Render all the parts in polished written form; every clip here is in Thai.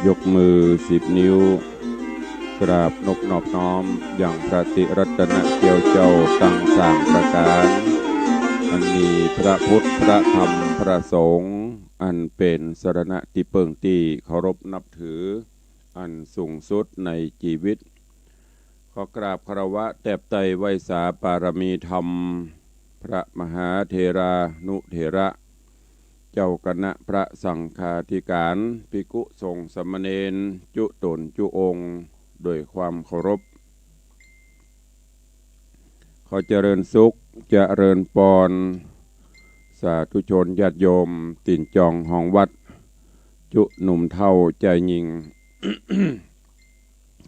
ยกมือ10 นิ้วกราบนบนอบน้อมอย่างพระติรัตนเกี่ยวเจ้าตั้งสร้างประการอันมีพระพุทธพระธรรมพระสงฆ์อันเป็นสรณะที่เปิ่งที่เคารพนับถืออันสูงสุดในชีวิตขอกราบคารวะแทบไตรไวยสาปารมีธรรมพระมหาเถรานุเถระเจ้าคณะพระสังฆาธิการภิกขุสงฆ์สามเณรจุตนจุองค์โดยความเคารพขอเจริญสุขเจริญปรสาธุชนญาติโยมติ่นจองห้องวัดจุหนุ่มเท่าใจยิง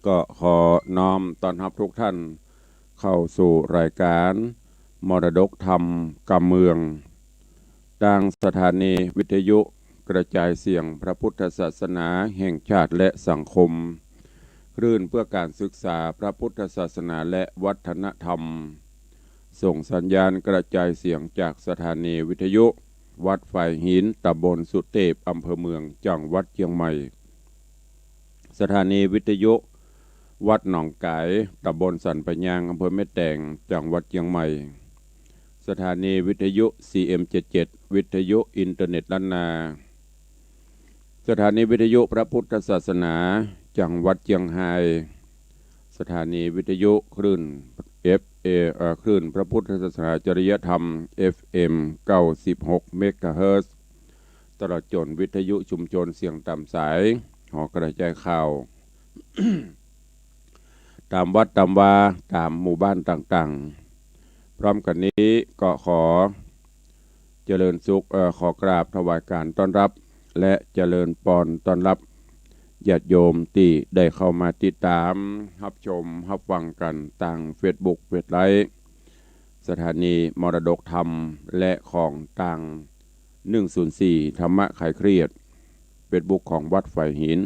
ก็ขอน้อมต้อนรับทุกท่านเข้าสู่รายการมรดกธรรมกำเมืองดังสถานีวิทยุกระจายเสียงพระพุทธศาสนาแห่งชาติและสังคมคลื่นเพื่อการศึกษาพระพุทธศาสนาและวัฒนธรรมส่งสัญญาณกระจายเสียงจากสถานีวิทยุวัดไฟหินตำบลสุเทพอำเภอเมืองจังหวัดเชียงใหม่สถานีวิทยุวัดหนองไก่ตำบลสันปะยางอำเภอแม่แตงจังหวัดเชียงใหม่สถานีวิทยุ CM77 วิทยุอินเทอร์เน็ตล้านนาสถานีวิทยุพระพุทธศาสนาจังหวัดเชียงรายสถานีวิทยุคลื่น FA คลื่นพระพุทธศาสนาจริยธรรม FM 96 เมกะเฮิรตซ์ตลอดจนวิทยุชุมชนเสียงต่ำสายหอกระจายข่าว ตามวัดตามวาตามหมู่บ้านต่างๆพร้อมกันนี้ก็ขอเจริญสุขขอกราบถวายการต้อนรับและเจริญปอนต้อนรับญาติโยมที่ได้เข้ามาติดตามรับชมรับฟังกันต่าง Facebook เว็บไลฟ์สถานีมรดกธรรมและของต่าง104ธรรมะคลายเครียด Facebook ของวัดไฟหิน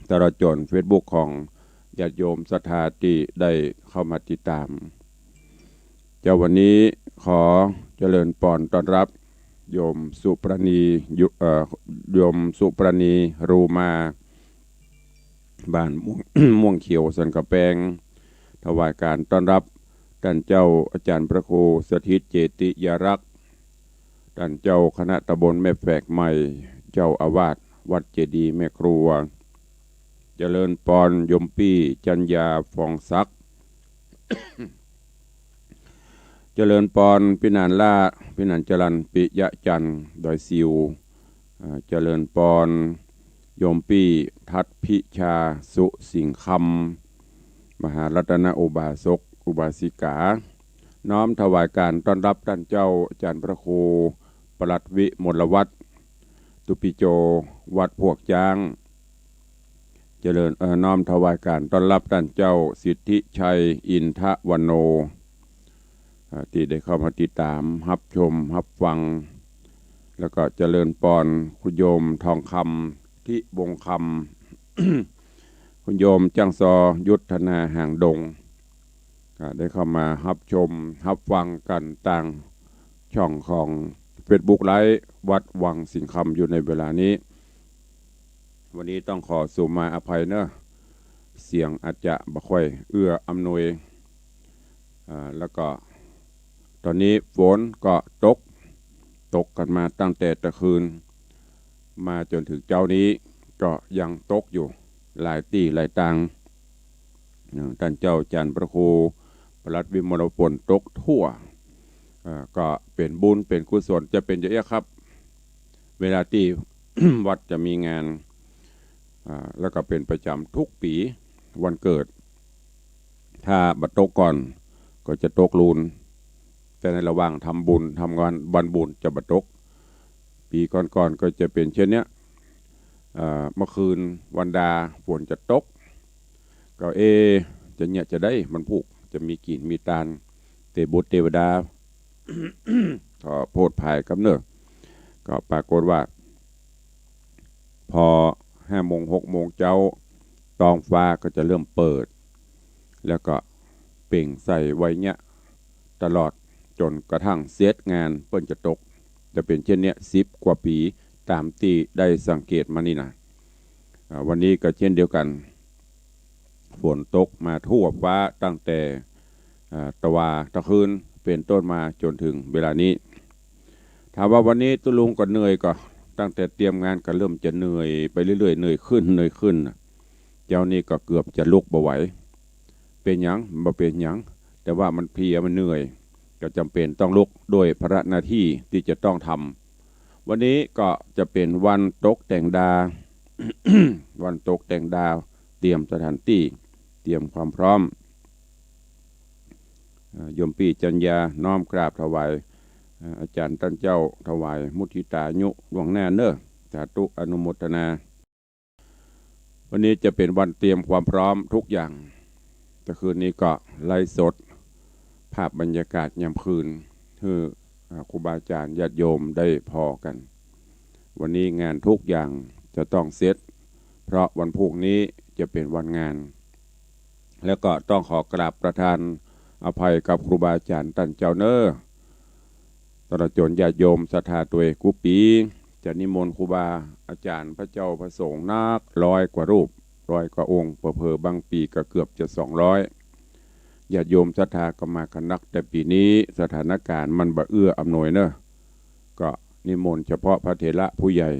ตลอดจน Facebook ของญาติโยมศรัทธาที่ได้เข้ามาติดตามเจ้าวันนี้ขอเจริญปอนต้อนรับโยมสุปรณีโยมสุปรณีรูมาบ้าน ม่วงเขียวสันกะแปงถวายการต้อนรับท่านเจ้าอาจารย์พระครูสถิตเจติยรักษ์ท่านเจ้าคณะตำบลแม่แฝกใหม่เจ้าอาวาสวัดเจดีย์แม่ครัวเจริญปอนยมปี้จัญญาฟองศักดิ์ เจริญปอนพินานล่าพินานจรันปิยะจันทร์ดอยซิวเจริญปอนโยมปี้ทัดพิชาสุสิงคำมหารัตนอุบาสกอุบาสิกาน้อมถวายการต้อนรับท่านเจ้าอาจารย์พระครูปลัดวิมลวัฒน์ตุปิโจวัดพวกจ้างเจริญน้อมถวายการต้อนรับท่านเจ้าสิทธิชัยอินทวันโนที่ได้เข้ามาติดตามรับชมรับฟังแล้วก็เจริญปอนคุณโยมทองคำที่วงคำ คุณโยมจังซอยุทธนาห่างดงได้เข้ามารับชมรับฟังกันต่างช่องของ Facebook ไลฟ์วัดวังสิงห์คำอยู่ในเวลานี้วันนี้ต้องขอสุมาอภัยเนอะเสียงอาจจะบ่ค่อยเอื้ออำนวยแล้วก็ตอนนี้ฝนก็ตกกันมาตั้งแต่ตะคืนมาจนถึงเจ้านี้ก็ยังตกอยู่หลายที่หลายตังท่านเจ้าอาจารย์พระครูปลัดวิมลพลตกทั่วก็เป็นบุญเป็นกุศลจะเป็นเยอะครับเวลาที่ วัดจะมีงานแล้วก็เป็นประจำทุกปีวันเกิดถ้าบัดตกก่อนก็จะตกลูนแต่ในระหว่างทำบุญทำงานบันบุญจะบัดตกปีก่อนก็จะเป็นเช่นเนี้ยเมื่อคืนวันดาฝนจะตกก็จะเนี่ยจะได้มันผูกจะมีกลิ่นมีตาลเตบุตรเทวดา ก็โพดภายกับเนอะก็ปรากฏว่าพอ5 โมง 6 โมงเจ้าตองฟ้าก็จะเริ่มเปิดแล้วก็เปล่งใส่ไว้เนี่ยตลอดจนกระทั่งเสร็จงานเปิ้นจะตกจะเป็นเช่นเนี้ย10 กว่าปีตามที่ได้สังเกตมานี่นะ วันนี้ก็เช่นเดียวกันฝนตกมาทั่วฟ้าตั้งแต่ตะคืนเป็นต้นมาจนถึงเวลานี้ถามว่าวันนี้ตุลุงก็เหนื่อยก็ตั้งแต่เตรียมงานก็เริ่มจะเหนื่อยไปเรื่อยๆเหนื่อยขึ้นเจ้านี่ก็เกือบจะลุกบ่ไหวเป็นหยังบ่เป็นหยังแต่ว่ามันเพลียมันเหนื่อยก็จำเป็นต้องลุกด้วยภาระหน้าที่ที่จะต้องทำวันนี้ก็จะเป็นวันตกแต่งดาว วันตกแต่งดาวเตรียมสถานที่เตรียมความพร้อมโยมปีจัญญาน้อมกราบถวายอาจารย์ท่านเจ้าถวายมุทิตายุหลวงแน่เนอสาธุอนุโมทนาวันนี้จะเป็นวันเตรียมความพร้อมทุกอย่างแต่คืนนี้ก็ไล่สดภาพบรรยากาศยามคืนคือครูบาอาจารย์ญาติโยมได้พอกันวันนี้งานทุกอย่างจะต้องเสร็จเพราะวันพรุ่งนี้จะเป็นวันงานแล้วก็ต้องขอกราบประทานอภัยกับครูบาอาจารย์ท่านเจ้าเนอตลอดจนญาติโยมศรัทธาตัวกุปีจะนิมนต์ครูบาอาจารย์พระเจ้าพระสงฆ์นัก100 กว่ารูป100 กว่าองค์เผลอๆบางปีก็เกือบจะ200ญาติโยมศรัทธาก็มากันนักแต่ปีนี้สถานการณ์มันบ่เอื้ออำนวยเนอะก็นิมนต์เฉพาะพระเถระผู้ใหญ่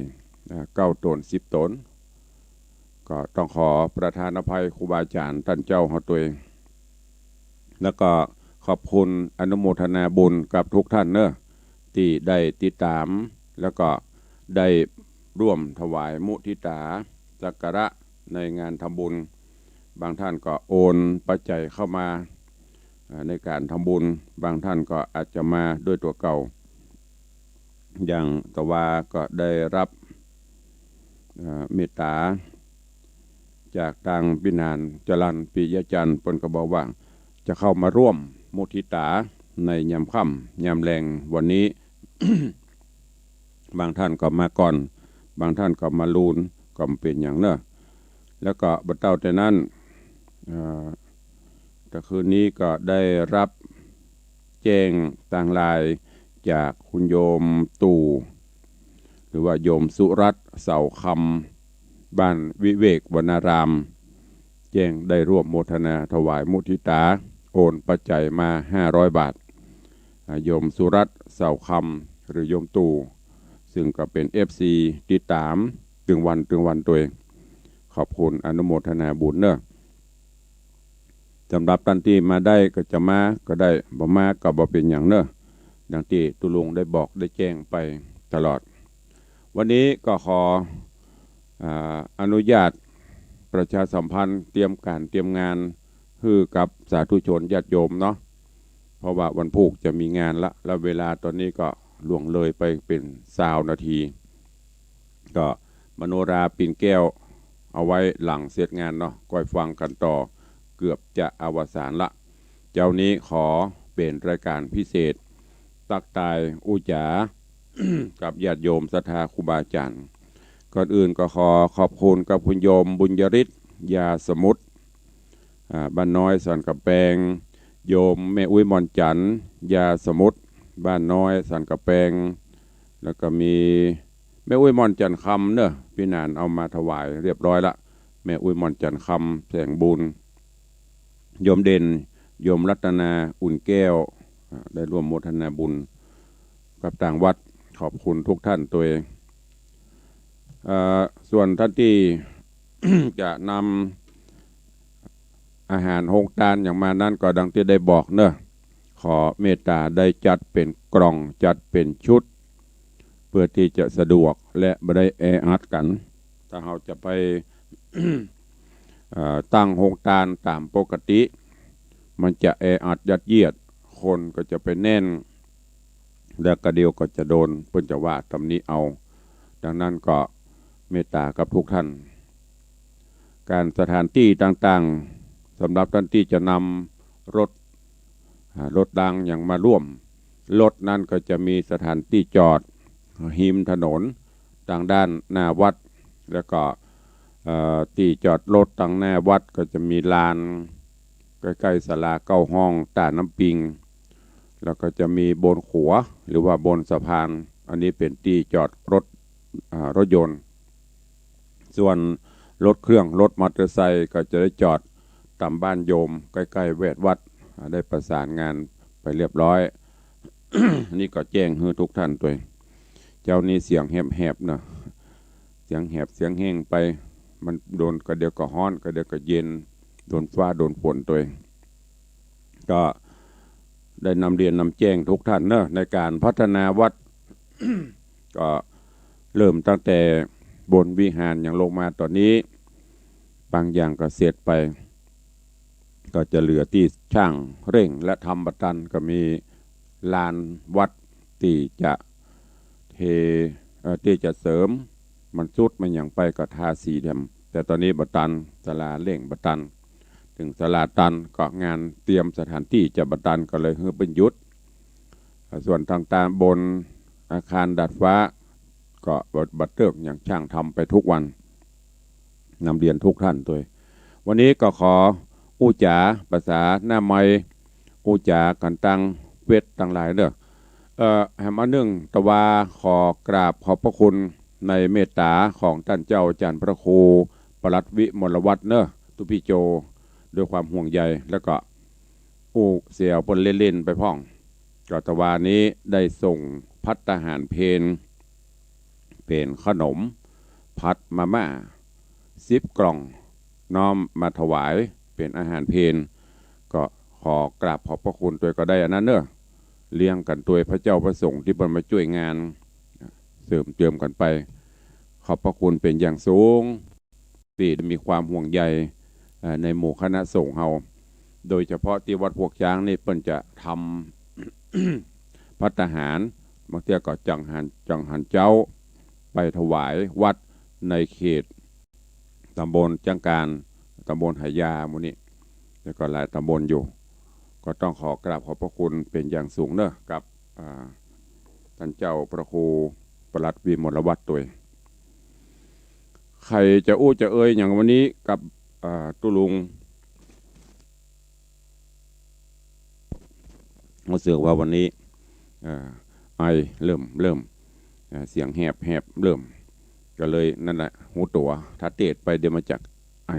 9 ตน 10 ตนก็ต้องขอประทานอภัยครูบาอาจารย์ท่านเจ้าของตัวเองแล้วก็ขอบคุณอนุโมทนาบุญกับทุกท่านเนอะที่ได้ติดตามแล้วก็ได้ร่วมถวายมุทิตาสักการะในงานทำบุญบางท่านก็โอนปัจจัยเข้ามาในการทำบุญบางท่านก็อาจจะมาด้วยตัวเก่าอย่างตะวาก็ได้รับเมตตาจากทางพินานจรัญปิยจันทร์ปนกระบอกว่าจะเข้ามาร่วมมุทิตาในยามค่ำยามแรงวันนี้ บางท่านก็มาก่อนบางท่านก็มาลูนก็เป็นอย่างเนอะแล้วก็บัดเต้าแต่นั้นแต่คืนนี้ก็ได้รับแจ้งต่างลายจากคุณโยมตู่หรือว่าโยมสุรัตน์เสาคำบ้านวิเวกวนารามแจ้งได้ร่วมโมทนาถวายมุทิตาโอนปัจจัยมา500 บาทโยมสุรัตน์เสาคำหรือโยมตู่ซึ่งก็เป็น FC ติดตามถึงวันตัวเองขอบคุณอนุโมทนาบุญเนอะสำหรับท่านที่มาได้ก็จะมาก็ได้บ่มาก็บ่เป็นอย่างเนอะดังที่ตุลุงได้บอกได้แจ้งไปตลอดวันนี้ก็ขออนุญาตประชาสัมพันธ์เตรียมการเตรียมงานคือกับสาธุชนญาติโยมเนาะเพราะว่าวันพุธจะมีงานละแล้วเวลาตอนนี้ก็ล่วงเลยไปเป็น20 นาทีก็มโนราปิ่นแก้วเอาไว้หลังเสร็จงานเนาะก็ฟังกันต่อเกือบจะอวสานละเจ้านี้ขอเป็นรายการพิเศษตักตายอุจา กับญาติโยมศรัทธาครูบาอาจารย์ก่อนอื่นก็ขอบคุณกับคุณโยมบุญยฤทธิ์ยาสมุทรบ้านน้อยสันกระแปงโยมแม่อุ้ยมอนจันทร์ยาสมุทรบ้านน้อยสันกระแปงแล้วก็มีแม่อุ้ยมอนจันทร์คำเนอะพี่นานเอามาถวายเรียบร้อยละแม่อุ้ยมอนจันทร์คำแสงบุญโยมเด่นโยมรัตนาอุ่นแก้วได้ร่วมโมทนาบุญกับต่างวัดขอบคุณทุกท่านตัวเองส่วนท่านที่ จะนำอาหารโฮงทานอย่างมานั้นก็ดังที่ได้บอกเนอะขอเมตตาได้จัดเป็นกล่องจัดเป็นชุดเพื่อที่จะสะดวกและไม่ได้แออัดกันถ้าเราจะไป ตั้งโฮงทานตามปกติมันจะแออัดยัดเยียดคนก็จะไปแน่นแล้วก็เดียวก็จะโดนเพิ่นจะว่าตำนี้เอาดังนั้นก็เมตตากับทุกท่านการสถานที่ต่างๆสำหรับท่านที่จะนำรถดังอย่างมาร่วมรถนั้นก็จะมีสถานที่จอดหิมถนนทางด้านหน้าวัดแล้วก็ที่จอดรถทางหน้าวัดก็จะมีลานใกล้ๆศาลา9 ห้องตาน้ำปิงแล้วก็จะมีบนขัวหรือว่าบนสะพานอันนี้เป็นที่จอดรถยนต์ส่วน รถเครื่องรถมอเตอร์ไซค์ก็จะได้จอดตามบ้านโยมใกล้ๆเวทวัดได้ประสานงานไปเรียบร้อย นี่ก็แจ้งให้ทุกท่านตัวเจ้านี่เสียงแหบๆนะเสียงแหบเสียงแห้งไปมันโดนก็เดียวก็ฮ้อนก็เดียวก็เย็นโดนฟ้าโดนฝนตัวก็ได้นำเรียนนำแจ้งทุกท่านเนอะในการพัฒนาวัด ก็เริ่มตั้งแต่บนวิหารอย่างลงมาตอนนี้บางอย่างก็เสร็จไปก็จะเหลือที่ช่างเร่งและทำบัตันก็มีลานวัดที่จะที่จะเสริมมันสุดมันอย่างไปก็ทาสีเดิมแต่ตอนนี้บัตันศาลาเร่งบัตันถึงศาลาตันก็งานเตรียมสถานที่จะบัตันก็เลยเป็นยุดส่วนต่างๆบนอาคารดาดฟ้าก็บัดเติกอย่างช่างทำไปทุกวันนำเรียนทุกท่านตัววันนี้ก็ขออู้จ๋าภาษาหน้าไม้อู้จ๋ากันตั้งเวทตั้งหลายเด้อแหมอันหนึ่งตะวาขอกราบขอบพระคุณในเมตตาของท่านเจ้าอาจารย์พระครูปลัดวิมลวัฒน์เนอะตุพี่โจด้วยความห่วงใยแล้วก็อู้เสียวปนเล่นๆไปพ่องก็ตะวานี้ได้ส่งพัตตาหารเพนขนมพัดมาม่า10 กล่องน้อมมาถวายเป็นอาหารเพนก็ขอกราบขอบพระคุณตัวก็ได้อันนั้นเนอะเลี้ยงกันตัวพระเจ้าพระสงฆ์ที่บนมาช่วยงานเสริมเติมกันไปขอบพระคุณเป็นอย่างสูงที่มีความห่วงใยในหมู่คณะสงฆ์เฮาโดยเฉพาะที่วัดพวกช้างนี่เปิ้นจะทำ ภัตตาหารบางเทีก็จังหันเจ้าไปถวายวัดในเขตตำบลจังการตำบลไหยามุนี้แล้วก็หลายตำบลอยู่ก็ต้องขอกราบขอบพระคุณเป็นอย่างสูงเนอะกับท่านเจ้าพระครูปลัดวิมลวัฒน์ตัวใครจะอู้จะเอ่ยอย่างวันนี้กับตุลุงรู้สึกว่าวันนี้ไอเริ่มเสียงแหบเริ่มก็เลยนั่นแหละหูตัวถ้าเตดไปเดี๋ยวมาจาก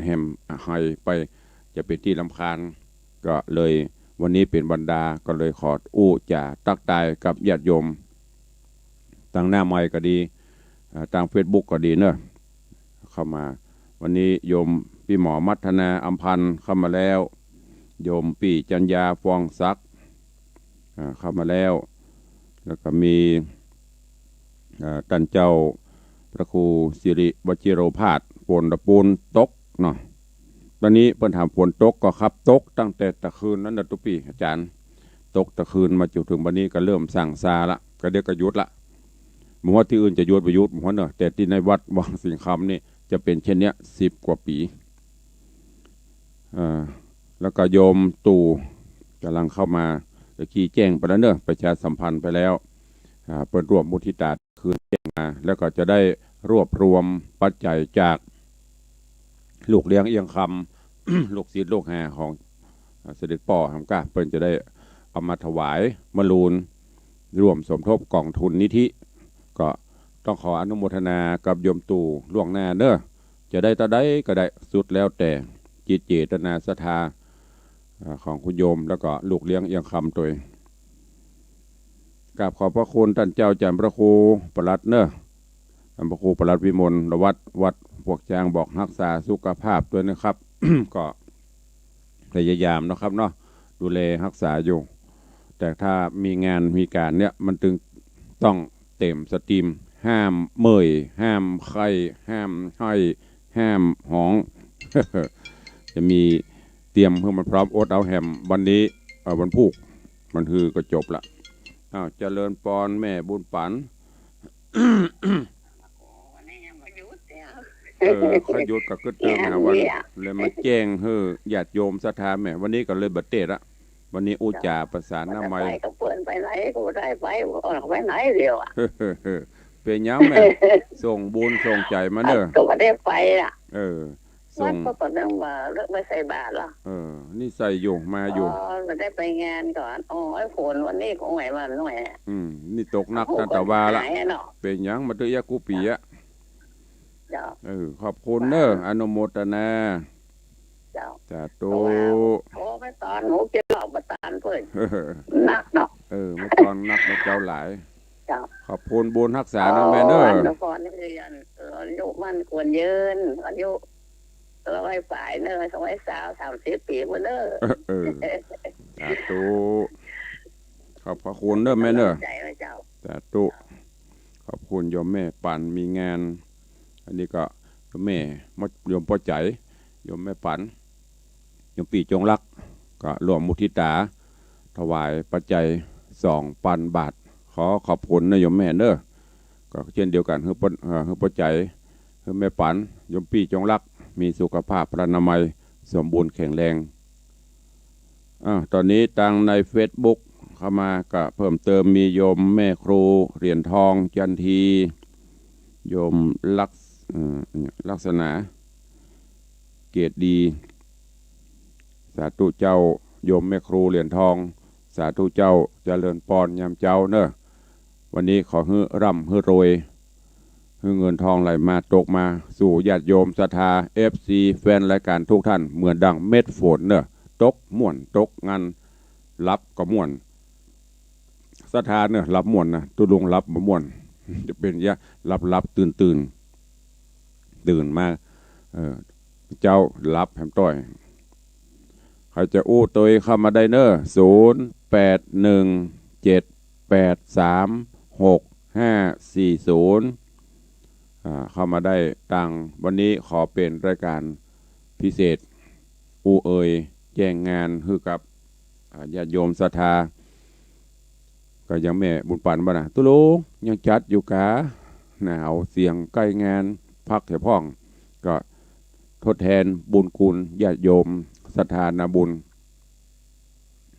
แฮมไฮไปจะเป็นที่ลำคาญก็เลยวันนี้เป็นบรรดาก็เลยขออู้จ่าตักตายกับญาติโยมทางหน้าไมค์ก็ดีทาง Facebook ก็ดีเนอะเข้ามาวันนี้โยมพี่หมอมัทนาอัมพันธ์เข้ามาแล้วโยมปี่จัญญาฟองซักเข้ามาแล้วก็มีท่านเจ้าพระครูสิริวชิโรภาสฝนตะปูนตกเนาะตอนนี้เพิ่นถามฝนตกก็ครับตกตั้งแต่ตะคืนนั้นนะทุกปีอาจารย์ตกตะคืนมาจนถึงวันนี้ก็เริ่มสั่งซาละก็เดี๋ยวก็หยุดละหมู่ว่าที่อื่นจะหยุดประยุทธ์หมู่ว่าเนอะแต่ที่ในวัดวังสิงห์คำนี่จะเป็นเช่นเนี้ย10 กว่าปีแล้วก็โยมตู่กำลังเข้ามาตะกี้แจ้งไปแล้วเนอะประชาสัมพันธ์ไปแล้วเปิดรวมมุทิตาคืนแจ้งมาแล้วก็จะได้รวบรวมปัจจัยจากลูกเลี้ยงเอียงคำ ลูกศิษย์ลูกหาของเสด็จป่อทำก้าเปิ้นจะได้เอามาถวายมรูนร่วมสมทบกองทุนนิธิก็ต้องขออนุโมทนากับโยมตู่ล่วงหน้าเนอะจะได้ต่อได้ก็ได้สุดแล้วแต่จิตเจตนาศรัทธาของคุณโยมแล้วก็ลูกเลี้ยงเอียงคำตัวกราบขอบพระคุณท่านเจ้าอาจารย์พระครูปลัดเนอะท่านพระครูปลัดวิมลวัดพวกจางบอกรักษาสุขภาพด้วยนะครับ ก็พยายามนะครับเนาะดูแลรักษาอยู่แต่ถ้ามีงานมีการเนี่ยมันถึงต้องเต็มสตรีมห้ามเมยห้ามไข่ห้ามห้อยห้ามหอง จะมีเตรียมเพื่อมันพร้อมอดเอาแฮมวันนี้วันพุกมันคือก็จบละเจริญปอนแม่บุญปันขยุดก็ขึ้นเติมนะวันเลยมาแจ้งเฮ้อญาติโยมศรัทธาแม่วันนี้ก็เลยบัดเตะละวันนี้อุจาประสานน้ำไม้ก็เปิดไปไหนก็ได้ไปไปไหนเดียวเป็นยังแม่ส่งบุญส่งใจมาเนอะก็ไม่ได้ไปอ่ะส่งก็ต้องมาเลิกไม่ใส่บาตรหรอนี่ใส่อยู่มาอยู่ไม่ได้ไปงานก่อนไอ้ฝนวันนี้คงไหวมาหน่อยนี่ตกนักตั้งแต่ว่าละเป็นยังมาตื้อยากูปีอะ เจ้า ขอบคุณเนอะอนุโมทนา เจ้า สา เพ ธุ ราะว่าโอ้ไม่ตอนหนูเกี่ยวประตานเพื่อน เออ นักเนาะ เมื่อตอนนักมาเจ้าหลาย เจ้า ขอบคุณบุญรักษานะแม่เนอะ อันละครนี่คืออายุมันควรยืนอายุเราไว้ฝ่ายเนอะสมัยสาว30 ปีมาเนอะ สาธุขอบพระคุณเนอะแม่เนอะ ใจนะเจ้า สาธุขอบคุณโยมแม่ปันมีงาน อันนี้ก็โยมแม่โยมพ่อใจโยมแม่ปันโยมปีจงรักก็รวมมุทิตาถวายปัจจัย2,000 บาทขอขอบคุณนะโยมแม่เนอะก็เช่นเดียวกันคือพ่อใจคือแม่ปันโยมปีจงรักมีสุขภาพพระนามัยสมบูรณ์แข็งแรงตอนนี้ตังใน Facebook เข้ามาก็เพิ่มเติมมีโยมแม่ครูเหรียญทองจันทีโยมลักษณะเกตดีสาธุเจ้าโยมแม่ครูเหรียญทองสาธุเจ้าเจริญปอนยามเจ้าเนอะวันนี้ขอให้ร่ำให้รวยให้เงินทองไหลมาตกมาสู่ญาติโยมศรัทธา FC แฟนรายการทุกท่านเหมือนดังเม็ดฝนเนอะตกม่วนตกงานรับก็ม่วนศรัทธาเนอะรับม่วนนะตุลุงรับบ่ม่วน จะเป็นยะรับตื่นมากเจ้ารับแหมต้อยใครจะอู้ตัวเข้ามาได้เนอะ0817836540เข้ามาได้ตังวันนี้ขอเป็นรายการพิเศษอู้แจ้งงานคือกับญาติโยมศรัทธาก็ยังแม่บุญปันบ้านะตุลุงยังจัดอยู่กะหนาวเสียงใกล้งานพักแถวพ่องก็ทดแทนบุญคุณญาติโยมศรัทธานาบุญ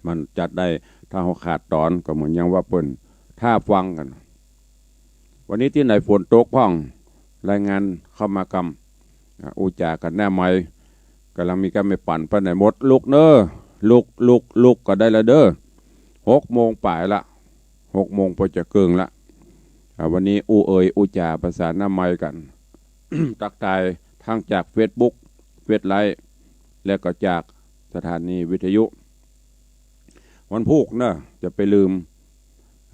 มันจัดได้ถ้าเขาขาดตอนก็เหมือนยังว่าเปิ่นถ้าฟังกันวันนี้ที่ไหนฝนตกพ่องรายงานเข้ามากำอุจากันแน่ไม่กำลังมีการไม่ปั่นไปไหนหมดลุกเนอลุกก็ได้ละเด้อ6 โมงป่ายละ6 โมงพอจะเกิงละวันนี้อุจาภาษาหน้าไม้กัน ตักทายทั้งจาก Facebook เฟซไลฟ์และก็จากสถานีวิทยุวันพุธเนอะจะไปลืม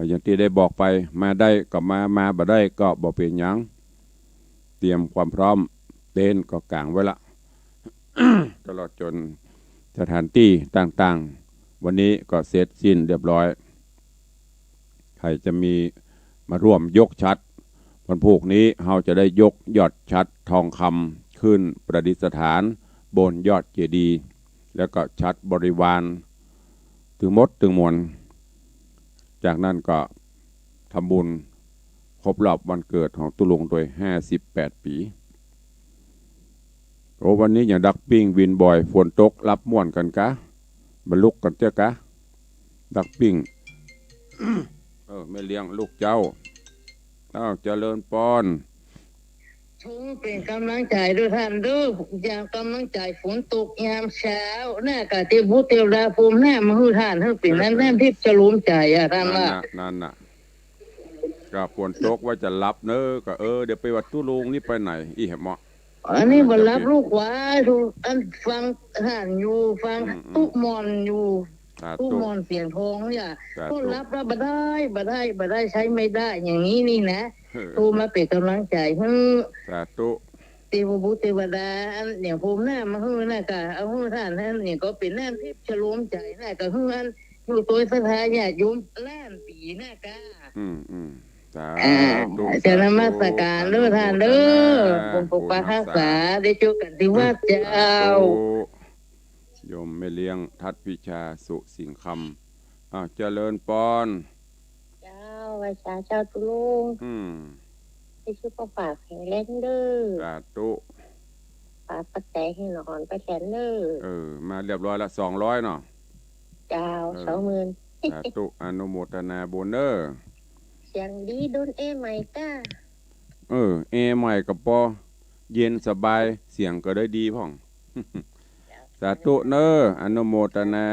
อย่างที่ได้บอกไปมาได้ก็มาบ่ได้ก็บ่เป็นหยังเตรียมความพร้อมเต้นก็กางไว้ละ ตลอดจนสถานที่ต่างๆวันนี้ก็เสร็จสิ้นเรียบร้อยใครจะมีมาร่วมยกชัดวันพุธนี้เราจะได้ยกยอดชัดทองคำขึ้นประดิษฐานบนยอดเจดีย์แล้วก็ชัดบริวารถึงมดถึงมวลจากนั้นก็ทำบุญครบรอบวันเกิดของตุลุงโดย58 ปีโอ้วันนี้อย่างดักปิ้งวินบ่อยฝนตกรับม่วนกันกะบรรลุกกันเจ้ากะดักปิ้ง ไม่เลี้ยงลูกเจ้าเจริญปอนทุกเป็นกำลังใจด้วยท่านด้วยยามกำลังใจฝนตกยามเช้าหน้ากะเตบุเตลาภูมิแน่มาฮือท่านให้เป็นนั่นแน่ที่จะลุ้มใจท่านว่านั่นน่ะก็ฝนตกว่าจะรับเนอะก็เดี๋ยวไปวัดตุลุงนี่ไปไหนอีเหมาะอันนี้บรรลับลูกไว้ทุกอันฟังท่านอยู่ฟังตุมอนอยู่ตุมอนเสียงทองเนี่ยก็รับบ่ได้ใช้ไม่ได้อย่างนี้นี่นะตูมาเป็นกำลังใจให้สาธุเทวบุตรเทวดาเนี่ยภูมิหน้ามาฮื้อหน้ากะเอาฮื้อท่านนั่นเนี่ยก็เป็นแน่ที่จะรวมใจหน้ากะฮื้ออันอยู่ตัวสถาญาติโยมล้านปีหน้ากะจะนมัสการเด้อท่านเด้อปกปักรักษาได้เจอกันที่วัดเจ้าโยมแม่เลี้ยงทัดพิชาสุสิงคำเจริญปอนเจ้าวิชาเจ้าตุลุงให้ชื่อป้าฝากแข็งแรงเด้อสาธุฝากปัจจัยให้นอนไปแขนเด้อมาเรียบร้อยละ200เนาะเจ้า20,000สาธุอนุโมทนาบุญเด้อเสียงดีโดนใหม่ก้าใหม่กับปอเย็นสบายเสียงก็ได้ดีพ่อง สาธุเนออนุโมทนา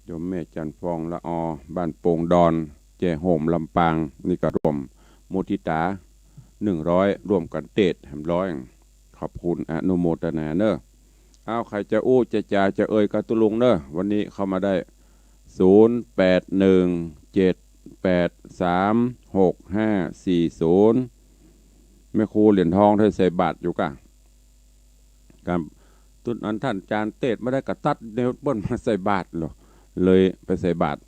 โยมแม่จันฟองละอบ้านโป่งดอนแจโหมลำปางนี่ก็รวม มุทิตา100ร่วมกันเตดแหมร้อยขอบคุณอนุโมทนาเนอะเอาใครจะอู้จะจ่าจะเอ่ยกับตุลุงเนอะวันนี้เข้ามาได้0817836540แม่ครูเหรียญทองเธอใส่บาทอยู่กะการตุนอันท่านจานเตดไม่ได้กระตัดเนวเปิ้นมาใส่บาทหรอเลยไปใส่บาท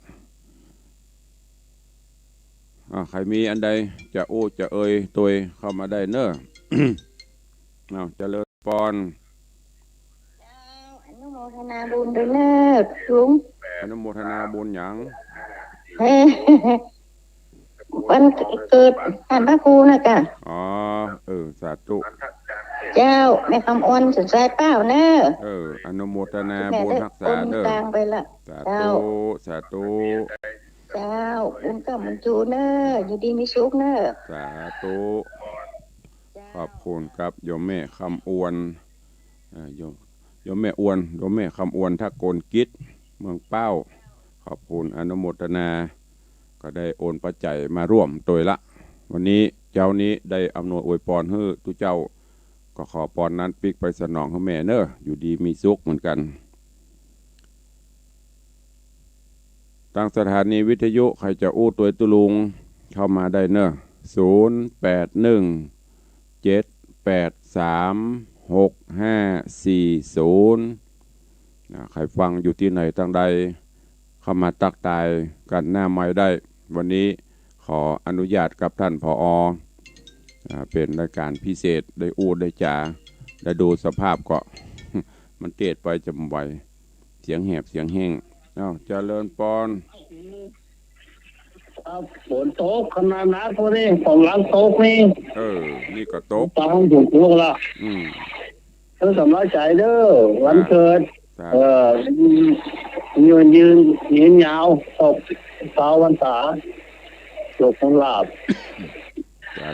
ใครมีอันใดจะอู้จะเอ่ยตัวเข้ามาได้เนอะ เอาเจริญพรอนุโมทนาบุญด้วยเลิศลุง อนุโมทนาบุญหยัง วันเกิดท่านพระครูนะกะ อ๋อสาธุ เจ้าแม่คำอ้อนสนใจเปล่าเนอะ อนุโมทนาบุญรักษาเด้อ กลางไปละ สา เจ้า ธุสาธุ เจ้าบุญกับบุญจูเนอะอยู่ดีมีสุขเนอะ สาธุขอบคุณครับโยมแม่คำอวนโยมแม่อวนโยมแม่คำอวนถ้าโกนกิจเมืองเป้าขอบคุณอนุโมทนาก็ได้โอนปัจจัยมาร่วมตัวละวันนี้เจ้านี้ได้อำนวยอวยพรให้ทุกเจ้าก็ขอพรนั้นปิกไปสนองให้แม่เนอะอยู่ดีมีสุขเหมือนกันทางสถานีวิทยุใครจะอู้ตัวตุลุงเข้ามาได้เนอะ0817836540ใครฟังอยู่ที่ไหนทางใดเข้ามาตักตายกันหน้าไม้ได้วันนี้ขออนุญาตกับท่านผอ.เป็นรายการพิเศษได้อู้ได้จ่าได้ดูสภาพก็ มันเกตไปจำไวเสียงแหบเสียงแห้งเจริญปอนฝนตกขนาดนั้นพอดีผมล้างโต๊ะนี่นี่ก็ตกตามถูกลูกละเธอสำลักใจเด้อวันเกิดยืนยาวตกเช้าวันษาจบของลาบ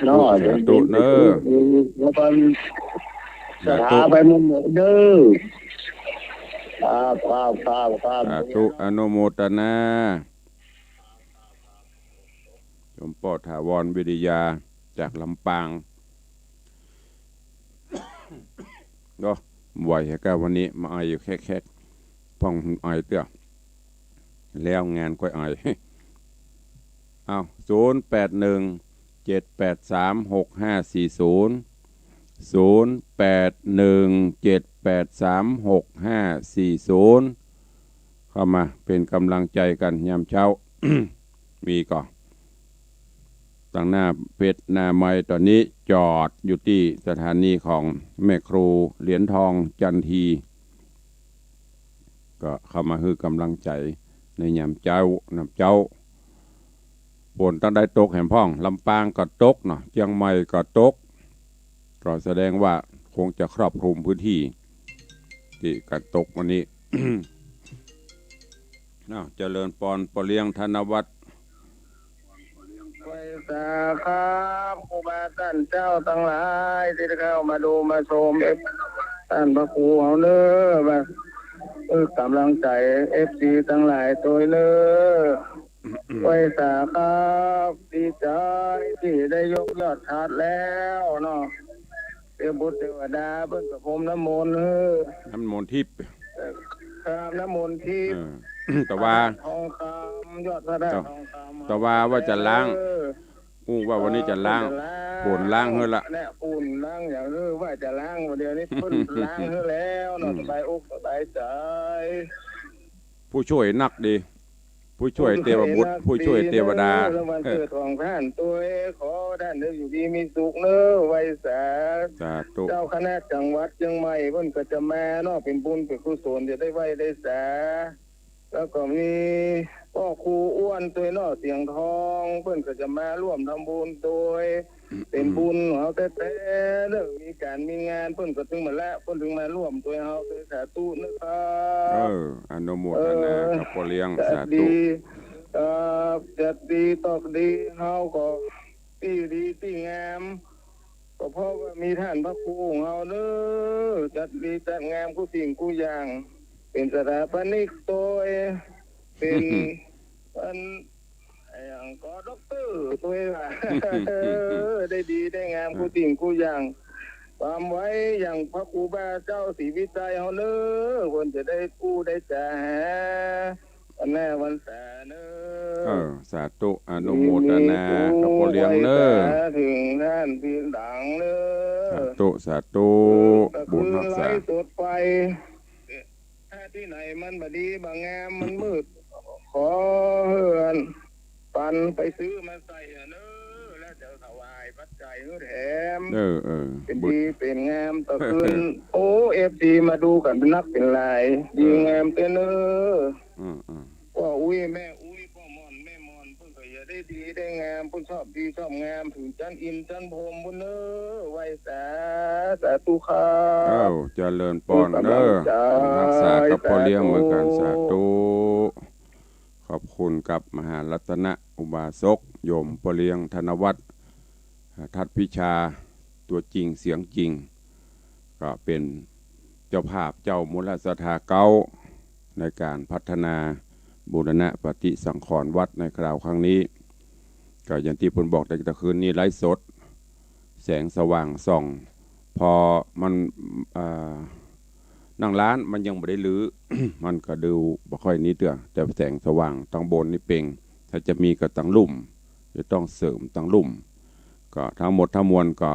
น้อยตุเนอแล้วก็สถาไปมุมเด้อสาธุอนุโมทนาหลวงพ่อถาวรวิริยาจากลำปางก็ไหวแค่วันนี้มาไออยู่แค่พ่องไอเตื้อแล้วงานก็ไอ0817836540เข้ามาเป็นกำลังใจกันยามเช้า มีก่อนตั้งหน้าเพชรหน้าไม้ตอนนี้จอดอยู่ที่สถานีของแม่ครูเหรียญทองจันทีก็เข้ามาคือกำลังใจในยามเจ้านำเจ้าฝนตั้งได้ตกแห่งพ่องลำปางก็ตกเนาะเชียงใหม่ก็ตกก็แสดงว่าคงจะครอบคลุมพื้นที่ที่การตกวันนี้ เจริญปอนปเลี้ยงธนวัฒน์ไว้สาครับครูบาท่านเจ้าทั้งหลายที่เข้ามาดูมาชมท่านพระครูเอาเนอะกำลังใจFCทั้งหลายตัวเนอะไว้สาครับดีใจที่ได้ยกยอดชาติแล้วเนาะเทพบุตรเทวดาเพิ่งกับผมน้ำมนต์น้ำมนต์ทิพย์ครับน้ำมนต์ทิพย์แต่ว่าทองคำยอดพระได้ทองคำแต่ว่าจะล้างว่าวันนี้จะล้างปูนล้างเฮ้ละเนี่ยปูนล้างอย่างนี้ว่าจะล้างวันเดียวนี้เพิ่นล้างเฮ้แล้วเนาะสบายอกสบายใจผู้ช่วยนักดีผู้ช่วยเทวบุตรผู้ช่วยเทวดาวันเกิดของท่านตัวขอท่านได้อยู่ดีมีสุขเนอะไว้สาเจ้าคณะจังหวัดเชียงใหม่เพิ่นก็จะมาเนาะเป็นบุญเป็นกุศลจะได้ไว้ได้สาแล้วก็มีพ่อครูอ้วนตัวเนาะเสียงทองเพิ่นก็จะมาร่วมทำบุญตัวเป็นบุญของเขาแต่เรื่องมีการมีงานเพิ่นก็ถึงมาแล้วเพิ่นถึงมาร่วมตัวเขาเป็นสาธุนะครับอนุโมทนากับพ่อเลี้ยงสาธุจัดดีตอกดีเฮาก็ที่ดีที่งามก็เพราะว่ามีท่านพระครูของเฮาเด้อจัดดีจัดงามกูสิ่งกูอย่างเป็นสถาปนิกตัวเป็นอย่างก็ด็อกเตอร์ ตัวเองว่า ได้ดีได้งามกูติ่งกูอย่างความไว้อย่างพระครูบาเจ้าศรีวิจัยเฮาเน้อคนจะได้กู้ได้จ่าวันแน่วันแสนเน้อสาธุอนุโมทนากับพ่อเลี้ยงเน้อถึงท่านพี่ดังเน้อสาธุบุญรักษาสดไปถ้าที่ไหนมันบดีบางงามมันมืดขอเฮือนปันไปซื้อมาใส่เน้อแล้วจะถวายปัจจัยแถมเป็นดีเป็นงามต่อคืนโอ้FDมาดูกันเป็นนักเป็นลายดีงามเต้นเน้อว่าอุ้ยแม่อุ้ยพ่อมอนแม่มอนเพิ่นก็อย่าได้ดีได้งามเพิ่นชอบดีชอบงามถึงจันอินจันพรมบุญเน้อไว้สาธุครับเจริญปอนเด้อรักษากับพ่อเลี้ยงเหมือนกันสาธุขอบคุณกับมหารัตนอุบาสกโยมพ่อเลี้ยงธนวัฒน์ทัตพิชาตัวจริงเสียงจริงก็เป็นเจ้าภาพเจ้ามูลศรัทธาเก้าในการพัฒนาบูรณะปฏิสังขรณ์วัดในคราวครั้งนี้ก็อย่างที่ผมบอกแต่คืนนี้ไลฟ์สดแสงสว่างส่องพอมันนั่งร้านมันยังไม่ได้ลื้อ มันก็ดูบ่ค่อยนิดเดียวแต่แสงสว่างตั้งบนนี่เป่งถ้าจะมีก็ตั้งลุ่มจะต้องเสริมตั้งลุ่มก็ทั้งหมดทั้งมวลก็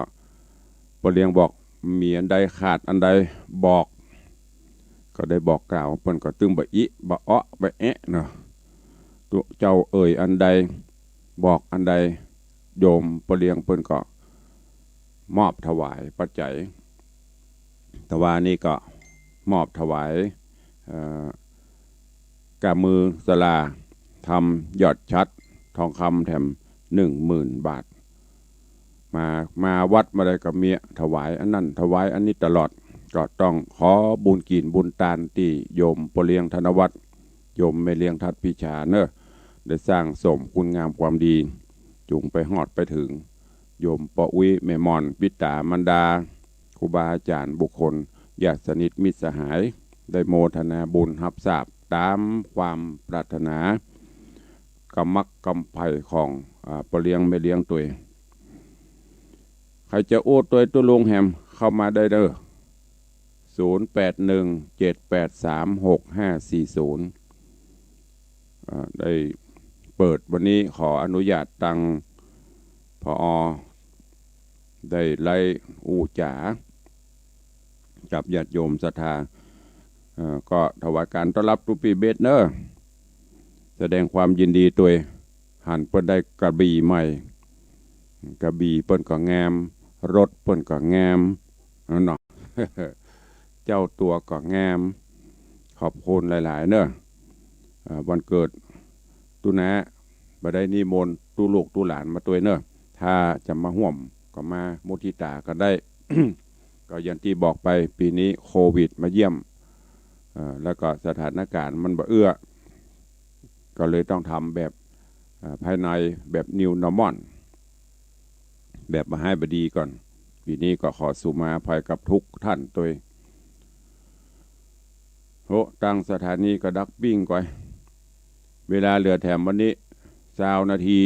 พ่อเลี้ยงบอกมีอันใดขาดอันใดบอกก็ได้บอกกล่าวเพิ่นก็ตึงบะอิบะอ้อบะแอะเนาะตัวเจ้าเอ่ยอันใดบอกอันใดโยมพ่อเลี้ยงเพิ่นก็มอบถวายปัจจัยแต่ว่านี่ก็มอบถวายกามือสลาทำยอดชัดทองคำแถม10,000 บาทมาวัดมาได้กับเมียถวายอันนั้นถวายอันนี้ตลอดก็ต้องขอบุญกินบุญตานที่โยมพ่อเลี้ยงธนวัฒน์โยมแม่เลี้ยงทัดพิชาเนอะได้สร้างสมคุณงามความดีจุงไปหอดไปถึงโยมปออุ้ยแม่มอนปิตามันดาครูบาอาจารย์บุคคลญาติสนิทมิตรสหายได้โมทนาบุญรับทราบตามความปรารถนากำมักกำไผ่ของพ่อเลี้ยงแม่เลี้ยงตัวใครจะโอ้ตัวลุงแฮมเข้ามาได้เด้อ0817836540ได้เปิดวันนี้ขออนุญาตตังพอได้ไล่อูจ๋ากับญาติโยมศรัทธาก็ถวายการต้อนรับทุกปีเบสเนอร์แสดงความยินดีตัวหันเปิ้นได้กระบี่ใหม่กระบี่เปิ้นก็งามรถเปิ้นก็งามเนาะ เจ้าตัวก็งามขอบคุณหลายๆเนอะวันเกิดตุนะบ่ได้นิมนต์ตุลูกตุหลานมาตัวเนอะถ้าจะมาห่วมก็มามุทิตาก็ได้ ก็อย่างที่บอกไปปีนี้โควิดมาเยี่ยมแล้วก็สถานการณ์มันบ่เอื้อก็เลยต้องทำแบบภายในแบบนิวนอร์มอนแบบมาให้บดีก่อนปีนี้ก็ขอสุมาภัยกับทุกท่านตัวตั้งสถานีก็ดักปิ้งก่อนเวลาเหลือแถมวันนี้20 นาที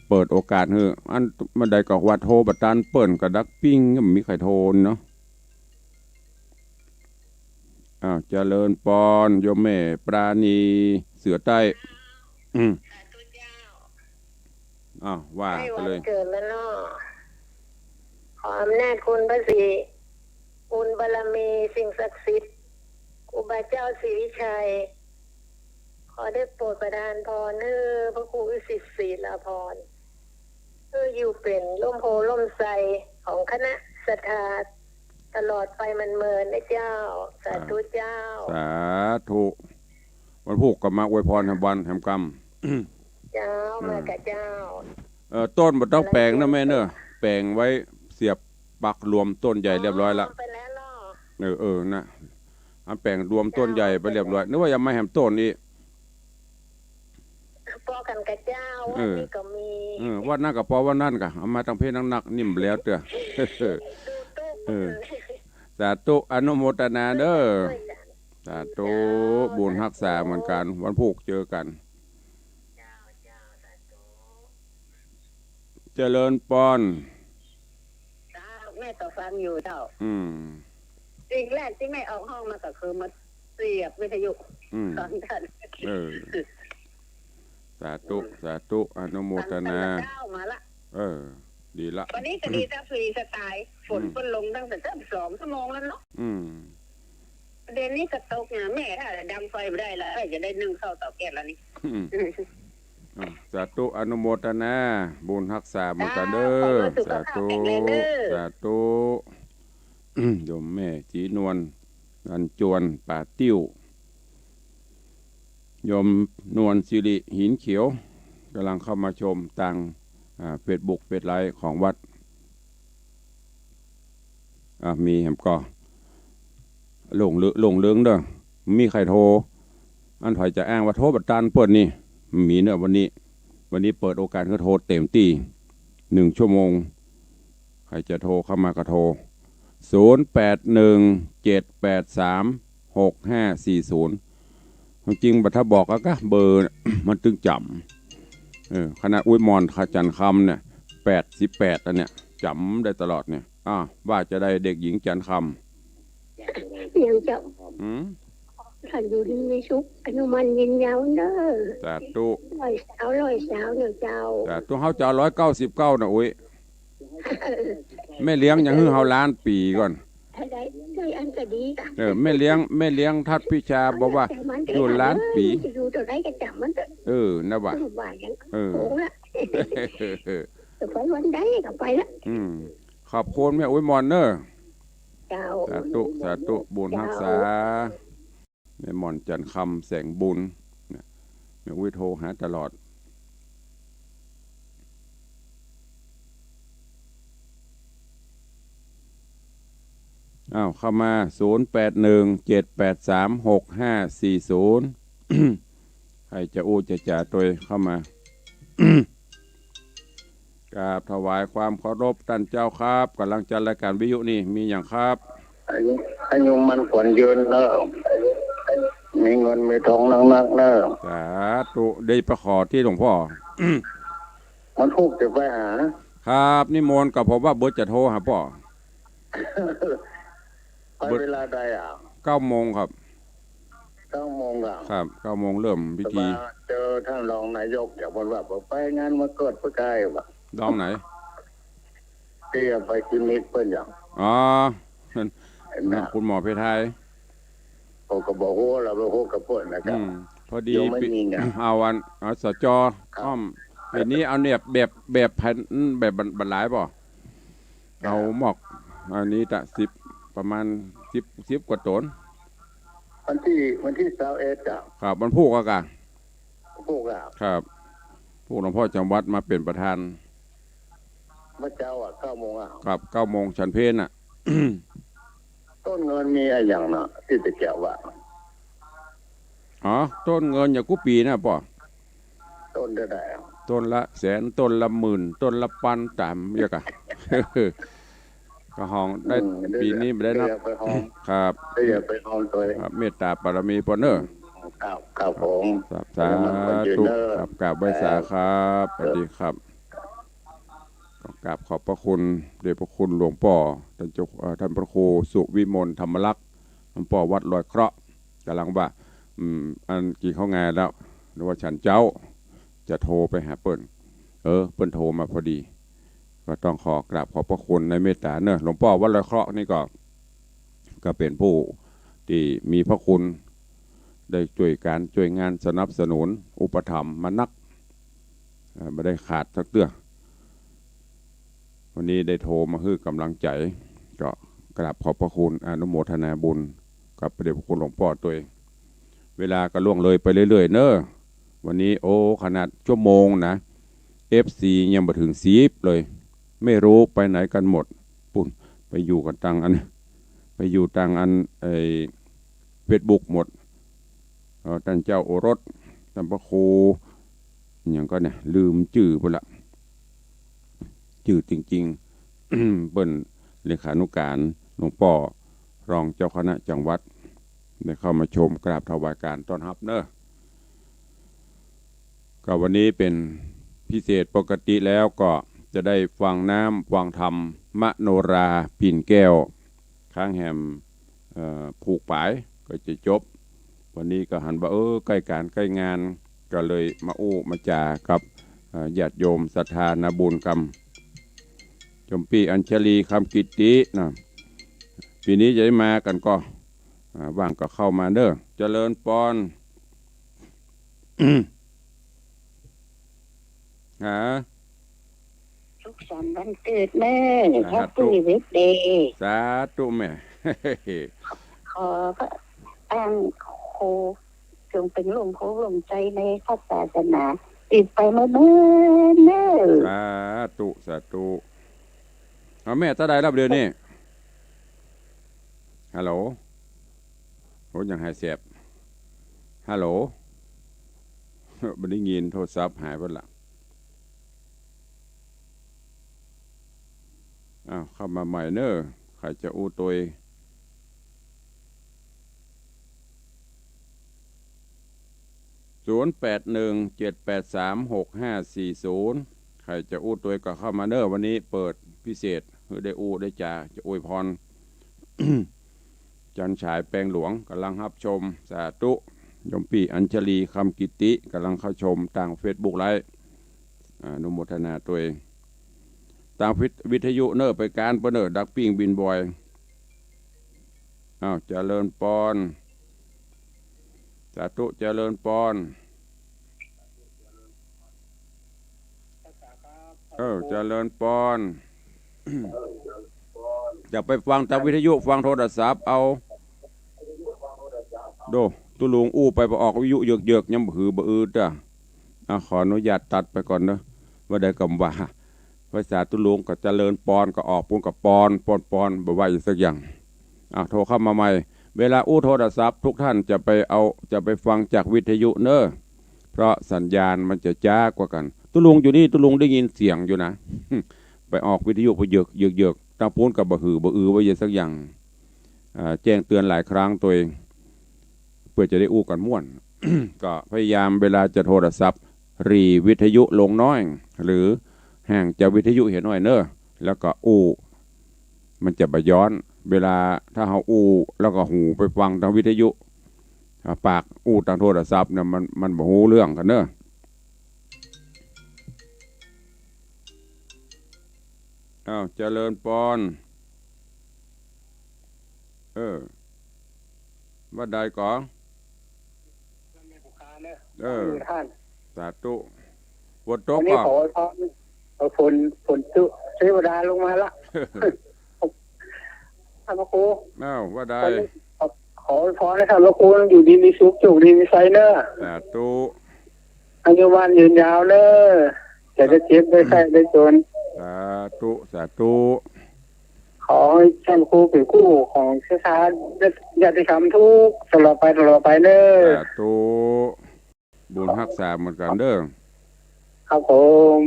เปิดโอกาสให้อันมันได้ก็ว่าโทรบัดตันเปิ่นก็ดักปิ้งก็มีใครโทรเนาะเจริญปอนโยมแม่ปราณีเสือใต้ว่าไปเลยเกิดแล้วเนาะขออำนาจคุณพระศรีบุญบารมีสิ่งศักดิ์สิทธิ์ครูบาเจ้าศรีวิชัยขอได้โปรดประทานพรให้พระครูวิสิทธิ์ศรีลาภรณ์อยู่เป็นร่มโพล่มไทรของคณะศรัทธาตลอดไปมันเมินนะเจ้าสาธุเจ้าสาธุวันพุธก็มาอวยพรแห่งวันแห่งกรรมเจ้ามากับเจ้าต้นบ่ต้องแปลงนะแม่เนอะแปลงไว้เสียบปักรวมต้นใหญ่เรียบร้อยแล้วนะอันแปลงรวมต้นใหญ่ไปเรียบร้อยนึกว่ายังไม่แหมต้นนี้พอกันกับเจ้าว่านี่ก็มีว่านั่นกับพอว่านั่นกะเอามาตั้งเพศนักนิ่มแล้วเด้อสาธุอนุโมทนาเด้อสาธุบุญรักษาเหมือนกันวันพุธเจอกัน เจริญปอนแม่ต่อฟังอยู่เจ้าสิ่งแรกที่แม่ออกห้องมาก็คือมาเสียบวิทยุตอนท่านสาธุสาธุอนุโมทนามาละดีละวันนี้ก็ดีแต่ฟรีสไตล์ฝนลงตั้งแต่เริ่ม2 ชั่วโมงแล้วเนาะเดือนนี้ก็ตกเนี่ยแม่ถ้าดังไฟไม่ได้แล้วจะได้นึ่งข้าวเตาแก๊สแล้วนี่สาธุอนุโมทนาบุญรักษาบุญกันเด้อสาธุสาธุโยมแม่จีนวลนันจวนป่าติ้วโยมนวลสิริหินเขียวกำลังเข้ามาชมทางเฟซบุ๊กเฟซไลฟ์ของวัดมีแหมก็หลงเลื้องเด้อมีใครโทรอันถอยจะอ้างว่าโทรบัดตันเปิดนี่มีเนอะวันนี้เปิดโอกาสก็โทรเต็มที่1 ชั่วโมงใครจะโทรเข้ามาก็โทร0817836540จริงบัดถ้าบอกก็เบอร์มันตึงจำขนาดอุ้ยมอนขจันคำเนี่ย88อันเนี่ยจำได้ตลอดเนี่ยว่าจะได้เด็กหญิงจันคำยังเจ้าท่านอยู่ที่มีสุขอนุมันยินยาวเด้อสาธุร้อยสาวเนี่ยเจ้าสาธุเฮาจะ199นะอุ้ยแม่เลี้ยงยังฮื้อเฮาล้านปีก่อนได้อันก็ดีแม่เลี้ยงทัดพิชาบอกว่าอยู่ล้านปีอยู่ตัวไหนก็จำมันนะว่าโอ้ละไปวันใดก็ไปละขอบคุณแม่อุ้ยมอนเนอร์สาธุบุญรักษาแม่มอนจันคำแสงบุญแม่อุ้ยโทรหาตลอดเข้ามา0817836540ใครจะอู้จะจ่าตัวเข้ามากราบถวายความเคารพท่านเจ้าครับกำลังจัดรายการวิทยุนี่มีอย่างครับอายุมันขวัญยืนเนอะมีเงินมีทองนักเนอะสาธุได้ประขอที่หลวงพ่อมันทูกจะไปหาครับนิมนต์กับผมว่าเบิร์ตจะโทรหาพ่อไปเวลาใด9 โมงครับ9 โมงครับ9 โมงเริ่มพิธีเจอท่านรองนายกอย่างบอกว่าไปงานมาเกิดเพื่อใกล้ว่ะรองไหนที่ไปคลินิกเพิ่นอย่างคุณหมอเพทายโอ้ก็บอกว่าเราโหกับเพิ่นนะครับพอดีเอาวันสจอ้อมปีนี้เอาเนี่ยแบบพันแบบบรรลัยป่ะเอาหมอกอันนี้จะ10ประมาณ10 กว่าตนวันที่21ครับวันพุธกันพุธครับผู้หลวงพ่อจำวัดมาเป็นประธานเมื่อเช้า9 โมงครับ9 โมงฉันเพลต้นเงินมีอะไรอย่างน่ะที่จะแก้ว่าต้นเงินอย่างกูปีนะป่ะต้นได้ต้นละ100,000ต้นละ10,000ต้นละพันตามเยอะกะก็ห้องได้ปีนี้ไม่ได้นับครับได้ไปห้องตัวครับเมตตาบารมีปอนเนอร์ครับผมสาธุครับกราบไหว้สาครับสวัสดีครับกราบขอบพระคุณเดชพระคุณหลวงพ่อท่านพระครูสุวิมลธรรมลักษณ์หลวงพ่อวัดลอยเคราะห์กำลังว่าอันกี่เข้างานแล้วหรือว่าฉันเจ้าจะโทรไปหาเปิ้ลเปิ้ลโทรมาพอดีก็ต้องขอกราบขอบพระคุณในเมตตาเนอะหลวงพ่อวัดลอยเคราะห์นี่ก็เป็นผู้ที่มีพระคุณได้ช่วยงานสนับสนุนอุปถัมภ์มานักไม่ได้ขาดสักเตื้อวันนี้ได้โทรมาให้กำลังใจก็กราบขอบพระคุณอนุโมทนาบุญกับพระเดชพระคุณหลวงพ่อตัวเองเวลาก็ล่วงเลยไปเรื่อยๆเนอะวันนี้ขนาดชั่วโมงนะ FC ยังมาถึง10เลยไม่รู้ไปไหนกันหมดปุ่นไปอยู่กันตังอันFacebook หมดท่านเจ้าโอรสท่านพระครูอย่างก็เนี่ยลืมชื่อไปละชื่อจริงๆ เปิ้นเลขานุการหลวงพ่อรองเจ้าคณะจังหวัดได้เข้ามาชมกราบถวายการต้อนรับเนอะก็วันนี้เป็นพิเศษปกติแล้วก็ จะได้ฟังน้ำฟังธรรมมโนราปิ่นแก้วข้างแหมผูกปายก็จะจบวันนี้ก็หันว่าใกล้การใกล้งานก็เลยมามาจากับญาติโยมศรัทธานาบุญกรรมจมปีอัญชลีคำกิตตินะปีนี้จะได้มากันก็ว่างก็เข้ามาเด้อเจริญปอนหาสุขสันต์วันเกิดแม่แฮปปี้เบิร์ธเดย์สาธุแม่ ขอพระอ้างโคจงเป็นลมโพลมใจในพระศาสนาติดไปเมื่อเนิ่นสาธุสาธุเอาแม่ตาได้รับเดือนนี้ฮัลโหลโหยังหายเสียบฮัลโหลบันได้ยินโทรศัพท์หายไปละเข้ามาใหม่เนอะใครจะอู้ตัว0817836540ใครจะอู้ตัวก็เข้ามาเนอะวันนี้เปิดพิเศษเพื่อได้อู้ได้จะอวยพร จันฉายแปลงหลวงกำลังรับชมสาธุยมปีอัญชลีคำกิตติกำลังเข้าชมทางเฟซบุ๊กไลฟ์อนุโมทนาตัวเองตามวิทยุเนอไปการเปเนอดักปิ้งบินบอยเจริญปอนสาธุเจริญปอนเจริญปอนอย่าไปฟังจากวิทยุฟังโทรศัพท์เอาดูตุลุงไปออกวิทยุเยอะๆย้ำหือบอืดขออนุญาตตัดไปก่อนเนอะว่าได้กำว่าภาษาตุลุงก็เจริญปอนก็ออกปุ่นกับปอนบ่ว่าอีกสักอย่างโทรเข้ามาใหม่เวลาโทรศัพท์ทุกท่านจะไปฟังจากวิทยุเนอะเพราะสัญญาณมันจะจ้ากว่ากันตุลุงอยู่นี่ตุลุงได้ยินเสียงอยู่นะ ไปออกวิทยุไปเยอะตาปูนกับบ่หือไว้สักอย่างแจ้งเตือนหลายครั้งตัวเองเพื่อจะได้อู้กันม่วน ก็พยายามเวลาจะโทรศัพท์รีวิทยุลงน้อยหรือห่างจากวิทยุเห็นหน่อยเนอะแล้วก็มันจะไปย้อนเวลาถ้าเขาแล้วก็หูไปฟังทางวิทยุปากทางโทรศัพท์เนี่ยมันบ่หูเรื่องกันเนอะเจริญปอนว่าใดก่อนสาธุฝนตกป่ะฝนจุเทวดาลงมาละท่านพระครูว่าใดขอพรให้ท่านพระครูอยู่ดีมีสุขจุกดีมีไซเนอร์สาธุอายุวันยืนยาวเนอจะได้เจ็บได้ไข้ได้จนสาธุขอให้ท่านครูเป็นคู่ของเชื้อชาติญาติธรรมทุกตลอดไปเนอสาธุบุญรักษาเหมือนกันเด้อครับผม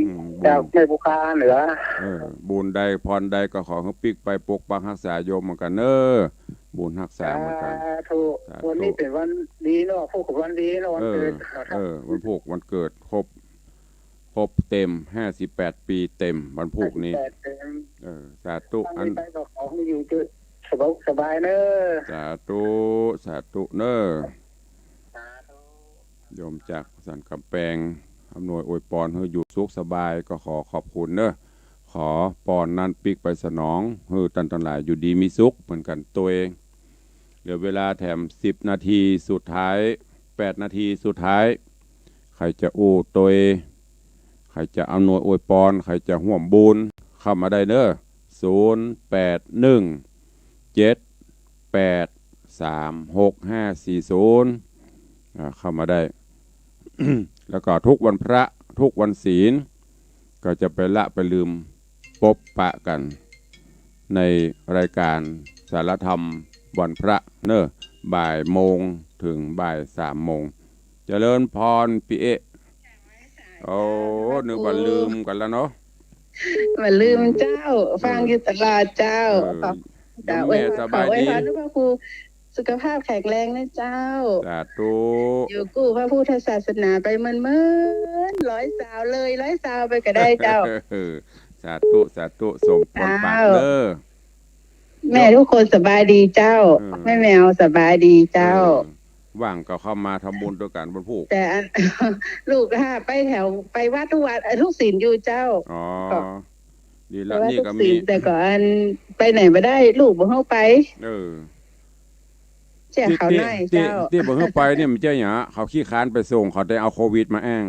จากแม่บุคาเหนือบุญใดพรใดก็ขอให้ปิกไปปกปักรักษาโยมเหมือนกันเนอบุญรักษาเหมือนกันวันนี้เป็นวันดีเนาะพวกวันดีเนาะวันเกิดวันพวกวันเกิดครบเต็ม58 ปีเต็มวันพุกนี้สาธุอันไปก็ขอให้อยู่สบายเนอสาธุเนอโยมจากสันคำแปลงอำนวยอวยพรให้อยู่สุขสบายก็ขอบคุณเนอะขอปอนนั้นปิกไปสนองให้ตันหลายอยู่ดีมีสุขเหมือนกันตัวเองเหลือเวลาแถม10 นาทีสุดท้าย8 นาทีสุดท้ายใครจะตัวใครจะอำนวยอวยพรใครจะห่วมบุญเข้ามาได้เนอะ0817836540เข้ามาได้ แล้วก็ทุกวันพระทุกวันศีลก็จะไปลืมพบปะกันในรายการสารธรรมวันพระเนอะบ่ายโมงถึงบ่าย3 โมงเจริญพรพี่เอนึกว่าลืมกันแล้วเนาะมาลืมเจ้าฟังอยู่ตลาดเจ้าแม่สบายดีพระครูสุขภาพแข็งแรงนะเจ้าสาธุอยู่กู้พระพุทธศาสนาไป100 สาวเลย100 สาวไปก็ได้เจ้า สาธุสาธุสมผลปากเด้อแม่ทุกคนสบายดีเจ้าแม่แมวสบายดีเจ้าว่างก็เข้ามาทำบุญด้วยกันบนผู้แต่ลูกไปแถวไปวัดทุกวัดทุกศีลอยู่เจ้าอ๋อดีแล้วนี่ก็มีแต่ก่อนไปไหนไม่ได้ลูกบ่เข้าไปเจ้าเขาไหนเจ้าที่บ่เข้าไปเนี่ยมันเจ้าหยาเขาขี้ค้านไปส่งเขาได้เอาโควิดมาอ้าง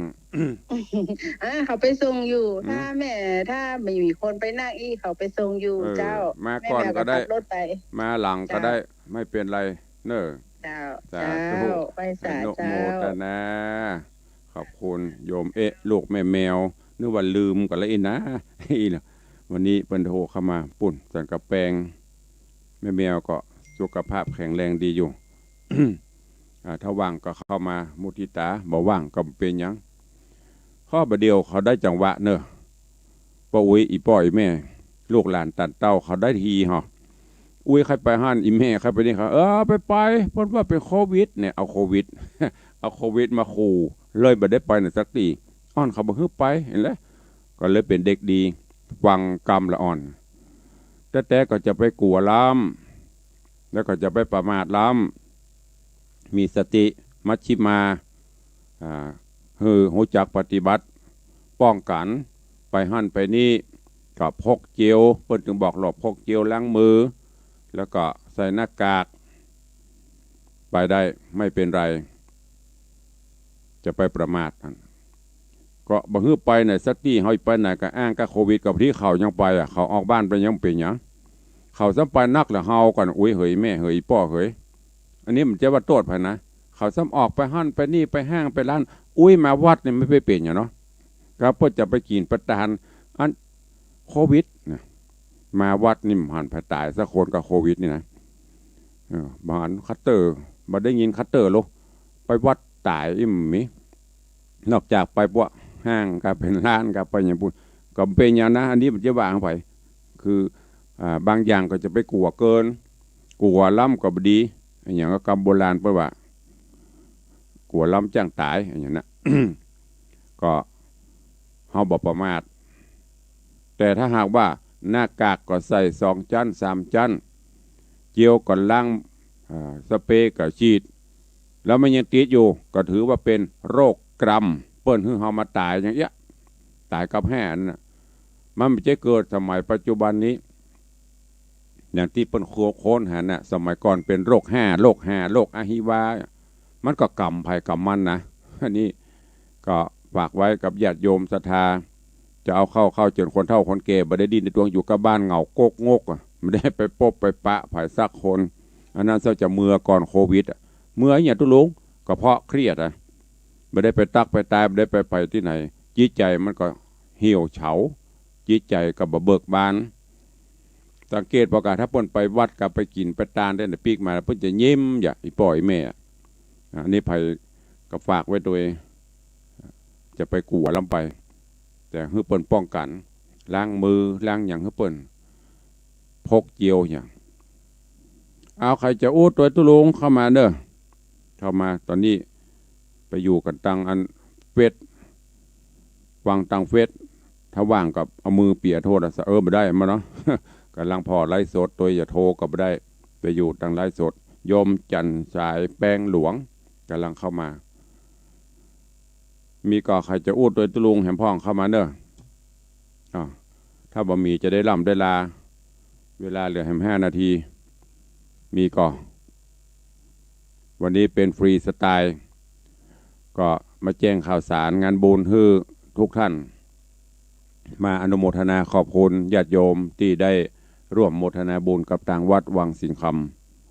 เขาไปส่งอยู่ถ้าไม่มีคนไปนั่งเขาไปส่งอยู่เจ้ามาก่อนก็ได้มาหลังก็ได้ไม่เป็นไรเนอะเจ้าไปสาเจ้าโมทนาขอบคุณโยมลูกแม่แมวนึกว่าลืมกันแล้วนะวันนี้เปิ้นโทรเข้ามาปุ่นสันกระแปงแม่แมวก็สุขภาพแข็งแรงดีอยู่ ถ้าว่างก็เข้ามามุทิตาบ่ว่างก็เป็นยังข้อบเดียวเขาได้จังหวะเนอะป้าอุ้ยอีป้อยแม่ลูกหลานตัดเต้าเขาได้ทีฮะอุ้ยใครไปห้านอีแม่ใครไปนี่ครับไปเพราะว่าเป็นโควิดเนี่ยเอาโควิด เอาโควิดมาขู่เลยบ่ได้ไปในสักทีอ้อนเขาบ่ฮึบไปเห็นแล้วก็เลยเป็นเด็กดีฟังกรรมละอ่อนแต่ก็จะไปกลัวล้ำแล้วก็จะไปประมาทล้ำมีสติมัชชิมาหูจักปฏิบัติป้องกันไปหั่นไปนี่ก็พกเจลเพิ่นจึงบอกหลบพกเจลล้างมือแล้วก็ใส่หน้ากากไปได้ไม่เป็นไรจะไปประมาทก็บ่ฮื้อไปในสักที่เฮาไปไหนก็อ้างกับโควิดกับที่เขายังไปเขาออกบ้านไปยังเป็นหยังเขาซ้ำไปนักแล้วเฮาก่อนอุ้ยเหยแม่เหยป้อเหยอันนี้มันจะว่าโทษภัยนะเขาซ้ำออกไปหั่นไปนี่ไปห้างไปร้านอุ้ยมาวัดเนี่ยไม่ไปเป็นอย่างเนาะก็เพื่อจะไปกินประทานอันโควิดนะมาวัดนี่หันไปตายสักคนกับโควิดนี่นะบานคัตเตอร์มาได้ยินคัตเตอร์ลูกไปวัดตายอิ่มมินอกจากไปพวกห้างกับเป็นร้านกับไปอย่างพูดก็เป็นอย่างนะอันนี้มันจะวางไปคือบางอย่างก็จะไปกลัวเกินกลัวล้ำกับดีอย่างก็กำโบราณไปว่ากลัวล้ำจ้างตายอย่างนั้น ก็เฮาบ่ประมาทแต่ถ้าหากว่าหน้ากากก็ใส่2 ชั้น 3 ชั้นเจียวก่อนล้างสเปรย์ก็ฉีดแล้วมันยังติดอยู่ก็ถือว่าเป็นโรคกรรมเปิ้นคือเฮามาตายอย่างเงี้ยตายกับแห่น่ะมันไม่ใช่เกิดสมัยปัจจุบันนี้อย่างที่เปิ้นโค้นหาน่ะสมัยก่อนเป็นโรค5โรคอะฮิวามันก็กรรมภัยกรรมมันนะอันนี้ก็ฝากไว้กับญาติโยมศรัทธาจะเอาเข้าจนคนเฒ่าคนแก่บ่ได้ดินในดวงอยู่กับบ้านเหงาโกกงกไม่ได้ไปปบไปปะภายสักคนอันนั้นเจ้าจะเมื่อก่อนโควิดเมื่ออย่างตุลุงก็เพราะเครียดไม่ได้ไปตักไปตายไม่ได้ไปที่ไหนจิตใจมันก็เหี่ยวเฉาจิตใจก็บ่เบิกบานสังเกตประกาศถ้าเปิ้นไปวัดกับไปกินไปตานได้ในปีกมาเปิ้นจะยิ้มอย่าอีปล่อยแม่อันนี้ภัยก็ฝากไว้โดยจะไปกลัวล้ำไปแต่ให้เปิ้นป้องกันล้างมือล้างอย่างให้เปิ้นพกเจียวอย่างเอาใครจะอู้ตัวตุลุงเข้ามาเด้อเข้ามาตอนนี้ไปอยู่กันตังอันเฟซวางตังเฟซถ้าว่างกับเอามือเปียโทรศัพท์ไม่ได้มาเนาะกำลังพอไลฟ์สดตัวอย่าโทรก็ไม่ได้ไปอยู่ตังไลฟ์สดโยมจันสายแป้งหลวงกำลังเข้ามามีก็ใครจะอู้ตัวตุลุงแหมพ่องเข้ามาเด้อถ้าบ่มีจะได้ล่ำได้ลาเวลาเหลือแหม5 นาทีมีก็วันนี้เป็นฟรีสไตล์ก็มาแจ้งข่าวสารงานบุญให้ทุกท่านมาอนุโมทนาขอบคุณญาติโยมที่ได้ร่วมโมทนาบุญกับทางวัดวังสิงห์ค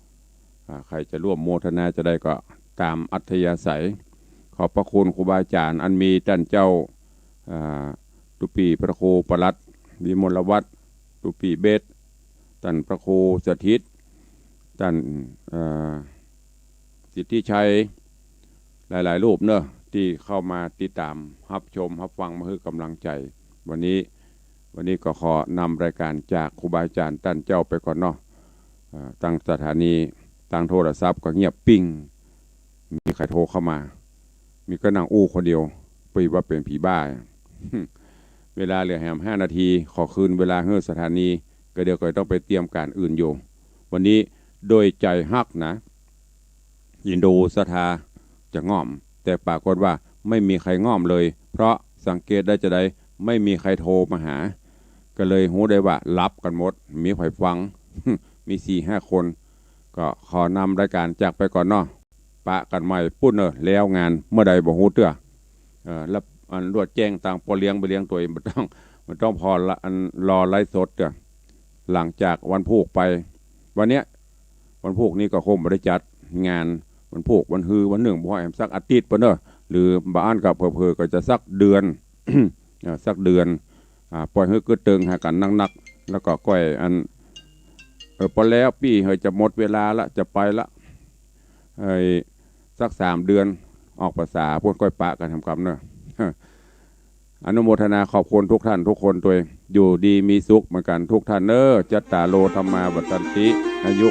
ำใครจะร่วมโมทนาจะได้ก็ตามอัธยาศัยขอบพระคุณครูบาอาจารย์อันมีท่านเจ้าตุปีพระครูประหลัดวิมลวัฒน์ตุปีเบศท่านพระครูสถิตท่านสิทธิชัยหลายๆรูปเนอะที่เข้ามาติดตามรับชมรับฟังมาให้กำลังใจวันนี้ก็ขอนำรายการจากครูบาอาจารย์ท่านเจ้าไปก่อนเนาะตั้งสถานีตั้งโทรศัพท์ก็เงียบปิ้งมีใครโทรเข้ามามีก็นางอู้คนเดียวปีว่าเป็นผีบ้า เวลาเหลือแหม5 นาทีขอคืนเวลาเฮือสถานีก็เดี๋ยวก็ต้องไปเตรียมการอื่นอยู่วันนี้โดยใจฮักนะยินดูศรัทธาจะง่อมแต่ปรากฏว่าไม่มีใครง่อมเลยเพราะสังเกตได้จะได้ไม่มีใครโทรมาหาก็เลยหูได้ว่ารับกันหมดมีใครฟัง มี 4-5 คนก็ขอนำรายการจากไปก่อนเนาะปะกันใหม่ปุ้นแล้วงานเมื่อใดบ่ฮู้เตื้อแล้วอันรวดแจ้งต่างปอเลี้ยงไปเลี้ยงตัวเองมันต้องพอละอันรอไลฟ์สดเตื้อหลังจากวันพูกไปวันเนี้ยวันพูกนี้ก็คงบ่ได้จัดงานวันพูกวันฮือวันหนึ่งบ่ให้สักอาทิตย์เพิ่นเด้อหรือบ้านกับเผลอๆก็จะสักเดือน สักเดือนปล่อยให้กึดตึงหากันนักๆแล้วก็ก้อยอันพอแล้วปีเฮยจะหมดเวลาละจะไปละสัก3 เดือนออกภาษาพวกก้อยปะกันทำกรรมเนอะ อนุโมทนาขอบคุณทุกท่านทุกคนตัวเองอยู่ดีมีสุขเหมือนกันทุกท่านเนอะจัตตาโลธรรมาวัฏฏันติอายุ